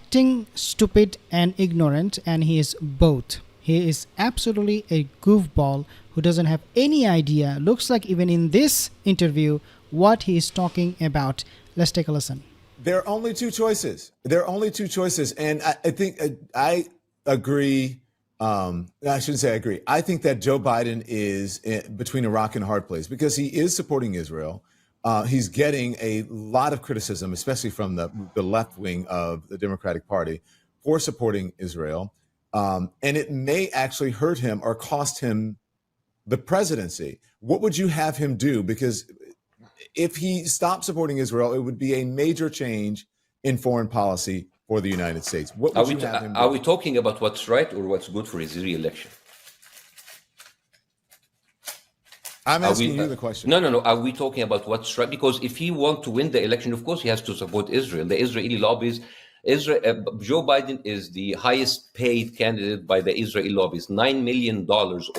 acting stupid and ignorant, and he is both. He is absolutely a goofball who doesn't have any idea, looks like even in this interview, what he is talking about. Let's take a listen. There are only two choices. There are only two choices. And I think I agree. I shouldn't say I agree. I think that Joe Biden is between a rock and a hard place because he is supporting Israel. He's getting a lot of criticism, especially from the left wing of the Democratic Party, for supporting Israel. And it may actually hurt him or cost him the presidency. What would you have him do? Because if he stopped supporting Israel, it would be a major change in foreign policy for the United States. What would you have him do? Are we talking about what's right or what's good for his re-election? I'm asking you the question. No. Are we talking about what's right? Because if he wants to win the election, of course, he has to support Israel. The Israeli lobbies, Joe Biden is the highest paid candidate by the Israeli lobbies, $9 million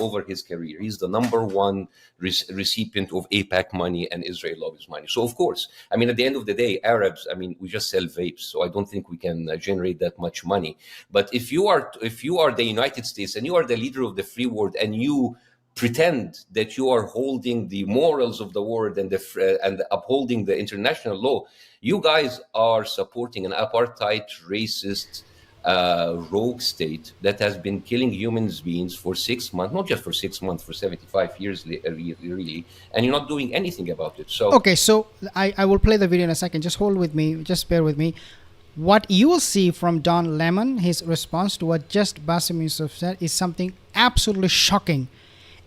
over his career. He's the number one recipient of AIPAC money and Israeli lobbies money. So, of course, I mean, at the end of the day, Arabs, I mean, we just sell vapes. So I don't think we can generate that much money. But if you are the United States and you are the leader of the free world and you pretend that you are holding the morals of the world and upholding the international law, you guys are supporting an apartheid, racist, rogue state that has been killing human beings for 6 months, not just for 6 months, for 75 years, really, and you're not doing anything about it. So okay, so I will play the video in a second. Just hold with me. Just bear with me. What you will see from Don Lemon, his response to what just Bassem Youssef said, is something absolutely shocking.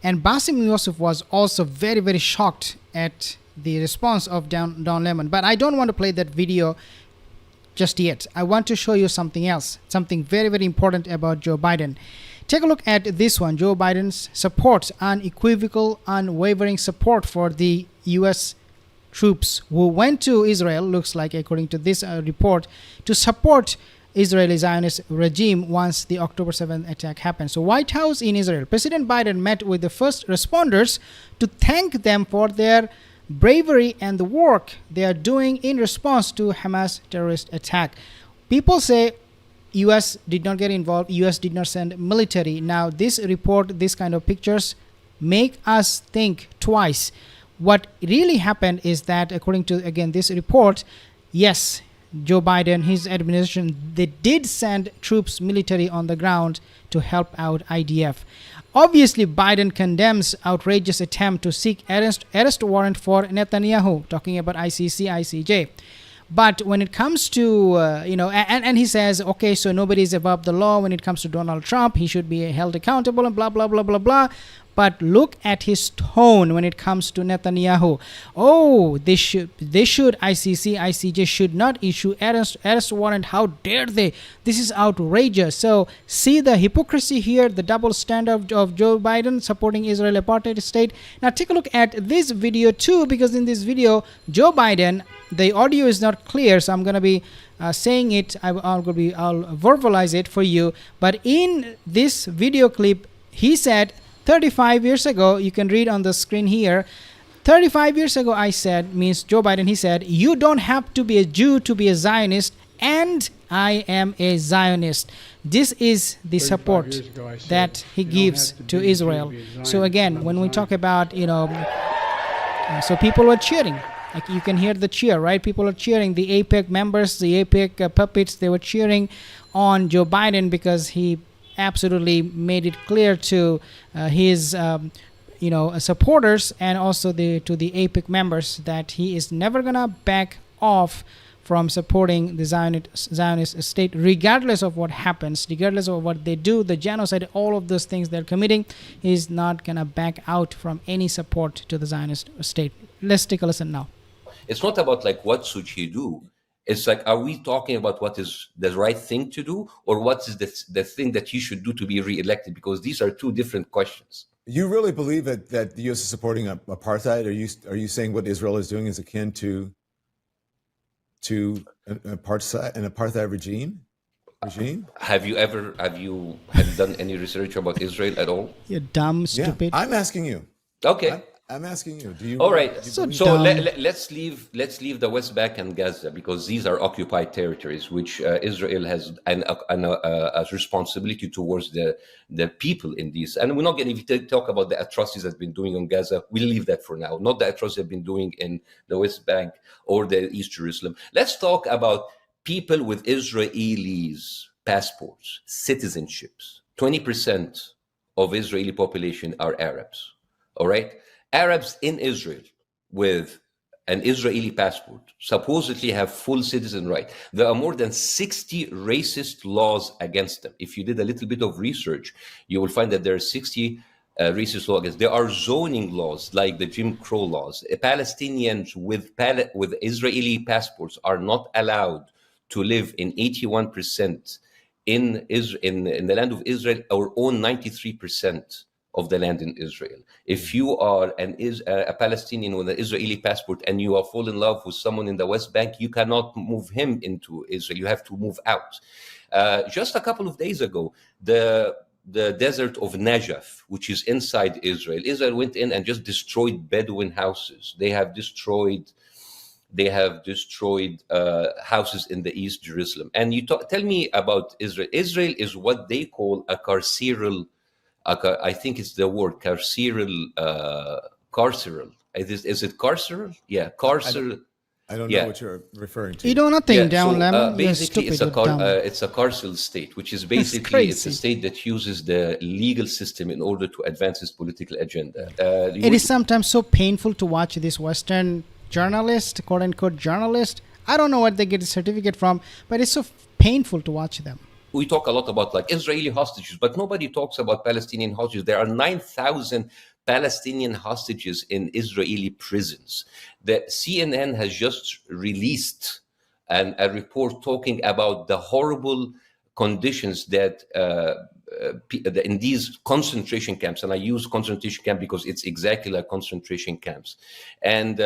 And Bassem Youssef was also very, very shocked at the response of Don Lemon. But I don't want to play that video just yet. I want to show you something else, something very, very important about Joe Biden. Take a look at this one. Joe Biden's support, unequivocal, unwavering support for the U.S. troops who went to Israel, looks like, according to this report, to support Israeli Zionist regime once the October 7th attack happened. So White House in Israel, President Biden met with the first responders to thank them for their bravery and the work they are doing in response to Hamas terrorist attack. People say US did not get involved, US did not send military. Now this report, this kind of pictures make us think twice. What really happened is that, according to, again, this report, yes, Joe Biden, his administration, they did send troops, military on the ground to help out IDF. Obviously, Biden condemns outrageous attempt to seek arrest warrant for Netanyahu, talking about ICC, ICJ. But when it comes to, and he says, okay, so nobody is above the law. When it comes to Donald Trump, he should be held accountable and blah, blah, blah, blah, blah. But look at his tone when it comes to Netanyahu. Oh, they should ICC, ICJ should not issue arrest warrant. How dare they? This is outrageous. So see the hypocrisy here, the double standard of Joe Biden supporting Israel apartheid state. Now take a look at this video too, because in this video, Joe Biden, the audio is not clear, so I'm going to be saying it. I'll verbalize it for you. But in this video clip, he said, 35 years ago, you can read on the screen here, 35 years ago, I said, means Joe Biden, he said, you don't have to be a Jew to be a Zionist, and I am a Zionist. This is the support that he gives to Israel. So again, when we talk about, so people were cheering. Like you can hear the cheer, right? People are cheering. The AIPAC members, the AIPAC puppets, they were cheering on Joe Biden because he absolutely made it clear to his supporters and also to the AIPAC members that he is never gonna back off from supporting the Zionist state, regardless of what happens, regardless of what they do, the genocide, all of those things they're committing. He's not gonna back out from any support to the Zionist state. Let's take a listen now. It's not about like what should he do. It's like, are we talking about what is the right thing to do, or what is the thing that he should do to be reelected? Because these are two different questions. You really believe that the U.S. is supporting apartheid? Are you saying what Israel is doing is akin to an apartheid regime? Have you done any research about Israel at all? You're dumb, stupid. Yeah, I'm asking you. Okay. I'm asking you. Do you? All right. do you So believe- So dumb. let's leave the West Bank and Gaza, because these are occupied territories, which Israel has a responsibility towards the people in these. And we're not going to talk about the atrocities that's been doing on Gaza. We'll leave that for now. Not the atrocities they've been doing in the West Bank or the East Jerusalem. Let's talk about people with Israelis passports, citizenships. 20% of Israeli population are Arabs. All right. Arabs in Israel with an Israeli passport supposedly have full citizen right. There are more than 60 racist laws against them. If you did a little bit of research, you will find that there are 60 racist laws against. There are zoning laws like the Jim Crow laws. Palestinians with Israeli passports are not allowed to live in 81% in the land of Israel, or own 93% of the land in Israel. If you are a Palestinian with an Israeli passport and you are fall in love with someone in the West Bank, you cannot move him into Israel. You have to move out. Just a couple of days ago, the desert of Najaf, which is inside Israel, Israel went in and just destroyed Bedouin houses. They have destroyed houses in the East Jerusalem. And you tell me about Israel. Israel is what they call a carceral. I think it's the word carceral. Is it carceral? Yeah, carceral. I don't Yeah. know what you're referring to. You know nothing, Yeah, down so, lemon. You're basically, stupid. You're dumb. it's a carceral state, which is basically it's a crazy. state that uses the legal system in order to advance its political agenda. It is sometimes so painful to watch this Western journalist, quote unquote journalist. I don't know what they get a certificate from, but it's so painful to watch them. We talk a lot about like Israeli hostages, but nobody talks about Palestinian hostages. There are 9,000 Palestinian hostages in Israeli prisons. The CNN has just released a report talking about the horrible conditions that in these concentration camps, and I use concentration camp because it's exactly like concentration camps, and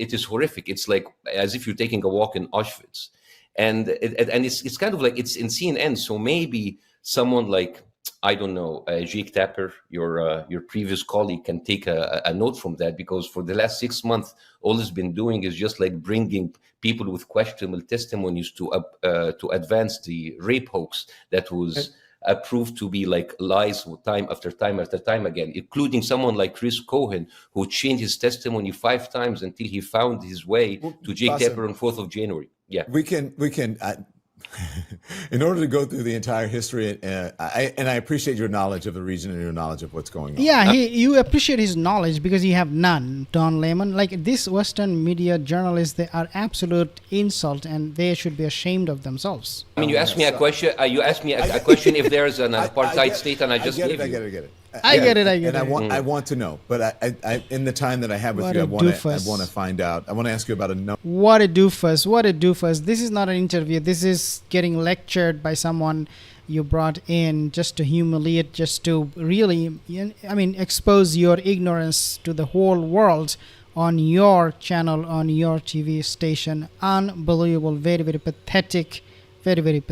it is horrific. It's like as if you're taking a walk in Auschwitz. And it's kind of like it's in CNN. So maybe someone like, I don't know, Jake Tapper, your previous colleague, can take a note from that, because for the last 6 months, all he's been doing is just like bringing people with questionable testimonies to advance the rape hoax that was proved to be like lies time after time after time again, including someone like Chris Cohen, who changed his testimony 5 times until he found his way to Jake Bassem, Tapper on 4th of January. Yeah, we can. In order to go through the entire history, I appreciate your knowledge of the region and your knowledge of what's going on. Yeah, you appreciate his knowledge because you have none, Don Lemon. Like this Western media journalists, they are absolute insult, and they should be ashamed of themselves. I mean, you asked me a question. You asked me a question if there is an apartheid state, and I just gave you. I get it. I get it. And I want to know, but I in the time that I have with What you, a I doofus. want to find out. I want to ask you about a number. What a doofus. What a doofus. This is not an interview. This is getting lectured by someone you brought in just to humiliate, just to really, expose your ignorance to the whole world on your channel, on your TV station. Unbelievable. Very, very pathetic. Very, very pathetic.